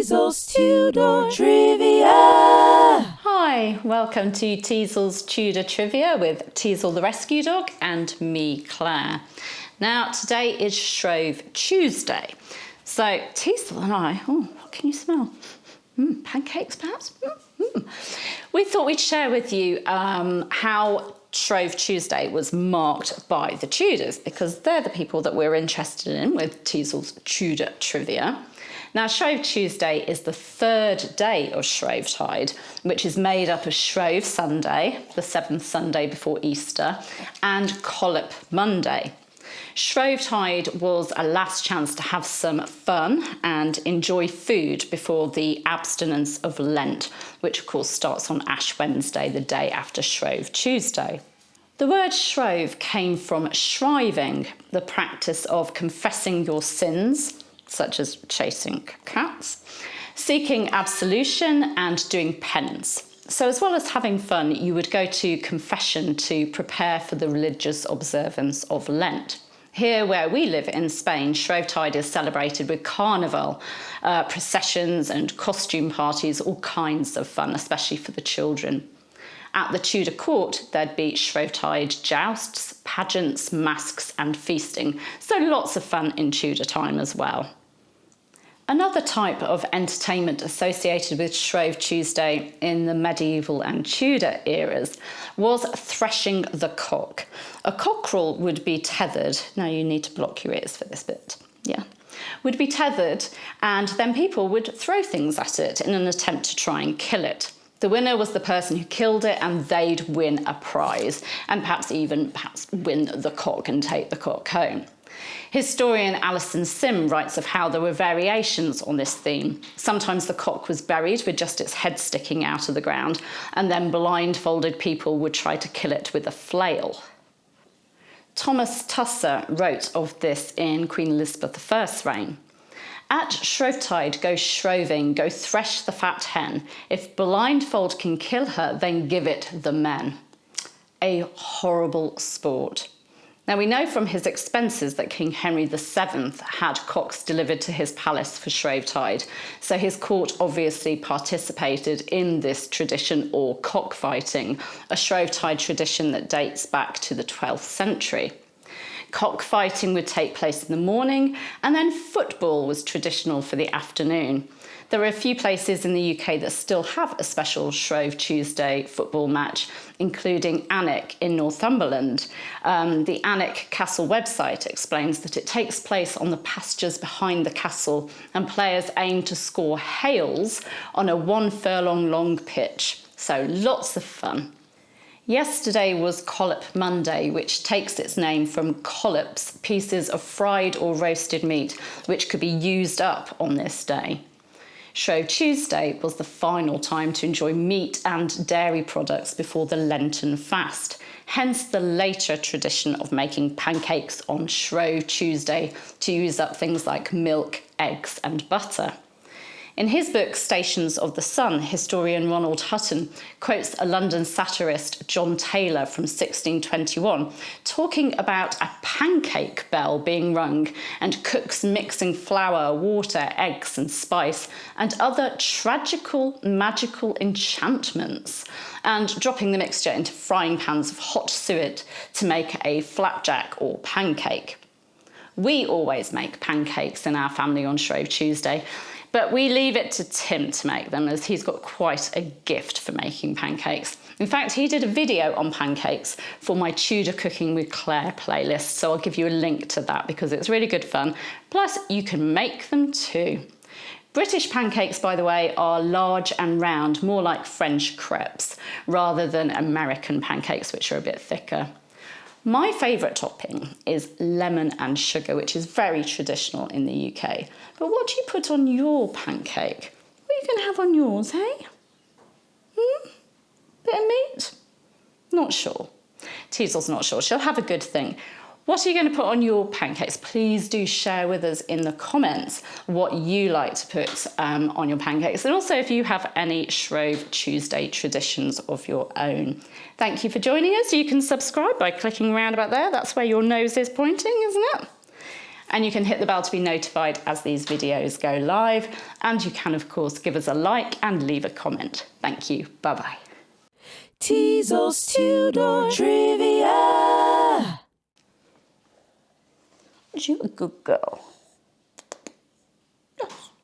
Teasel's Tudor Trivia. Hi, welcome to Teasel's Tudor Trivia with Teasel the Rescue Dog and me, Claire. Now, today is Shrove Tuesday. So, Teasel and I, what can you smell? Pancakes, perhaps? We thought we'd share with you how Shrove Tuesday was marked by the Tudors, because they're the people that we're interested in with Teasel's Tudor Trivia. Now, Shrove Tuesday is the third day of Shrovetide, which is made up of Shrove Sunday, the seventh Sunday before Easter, and Collop Monday. Shrovetide was a last chance to have some fun and enjoy food before the abstinence of Lent, which of course starts on Ash Wednesday, the day after Shrove Tuesday. The word shrove came from shriving, the practice of confessing your sins, such as chasing cats, seeking absolution and doing penance. So as well as having fun, you would go to confession to prepare for the religious observance of Lent. Here where we live in Spain, Shrovetide is celebrated with carnival, processions and costume parties, all kinds of fun, especially for the children. At the Tudor court, there'd be Shrovetide jousts, pageants, masks and feasting, so lots of fun in Tudor time as well. Another type of entertainment associated with Shrove Tuesday in the medieval and Tudor eras was threshing the cock. A cockerel would be tethered. Now you need to block your ears for this bit. Yeah. Would be tethered, and then people would throw things at it in an attempt to try and kill it. The winner was the person who killed it, and they'd win a prize, and perhaps win the cock and take the cock home. Historian Alison Sim writes of how there were variations on this theme. Sometimes the cock was buried with just its head sticking out of the ground, and then blindfolded people would try to kill it with a flail. Thomas Tusser wrote of this in Queen Elizabeth I's reign. At Shrovetide go shroving, go thresh the fat hen. If blindfold can kill her, then give it the men. A horrible sport. Now, we know from his expenses that King Henry VII had cocks delivered to his palace for Shrovetide, so his court obviously participated in this tradition, or cockfighting, a Shrovetide tradition that dates back to the 12th century. Cockfighting would take place in the morning, and then football was traditional for the afternoon. There are a few places in the UK that still have a special Shrove Tuesday football match, including Alnwick in Northumberland. The Alnwick Castle website explains that it takes place on the pastures behind the castle, and players aim to score hails on a 1 furlong long pitch. So lots of fun. Yesterday was Collop Monday, which takes its name from collops, pieces of fried or roasted meat, which could be used up on this day. Shrove Tuesday was the final time to enjoy meat and dairy products before the Lenten fast, hence the later tradition of making pancakes on Shrove Tuesday to use up things like milk, eggs and butter. In his book, Stations of the Sun, historian Ronald Hutton quotes a London satirist, John Taylor, from 1621, talking about a pancake bell being rung and cooks mixing flour, water, eggs and spice and other tragical, magical enchantments, and dropping the mixture into frying pans of hot suet to make a flapjack or pancake. We always make pancakes in our family on Shrove Tuesday, but we leave it to Tim to make them, as he's got quite a gift for making pancakes. In fact, he did a video on pancakes for my Tudor Cooking with Claire playlist, so I'll give you a link to that because it's really good fun. Plus, you can make them too. British pancakes, by the way, are large and round, more like French crepes, rather than American pancakes, which are a bit thicker. My favourite topping is lemon and sugar, which is very traditional in the UK. But what do you put on your pancake? What are you going to have on yours, hey? Bit of meat? Not sure. Teasel's not sure. She'll have a good thing. What are you going to put on your pancakes? Please do share with us in the comments what you like to put on your pancakes, and also if you have any Shrove Tuesday traditions of your own. Thank you for joining us. You can subscribe by clicking around about there. That's where your nose is pointing, isn't it? And you can hit the bell to be notified as these videos go live. And you can, of course, give us a like and leave a comment. Thank you. Bye-bye. Teasel's Tudor Trivia. You're a good girl.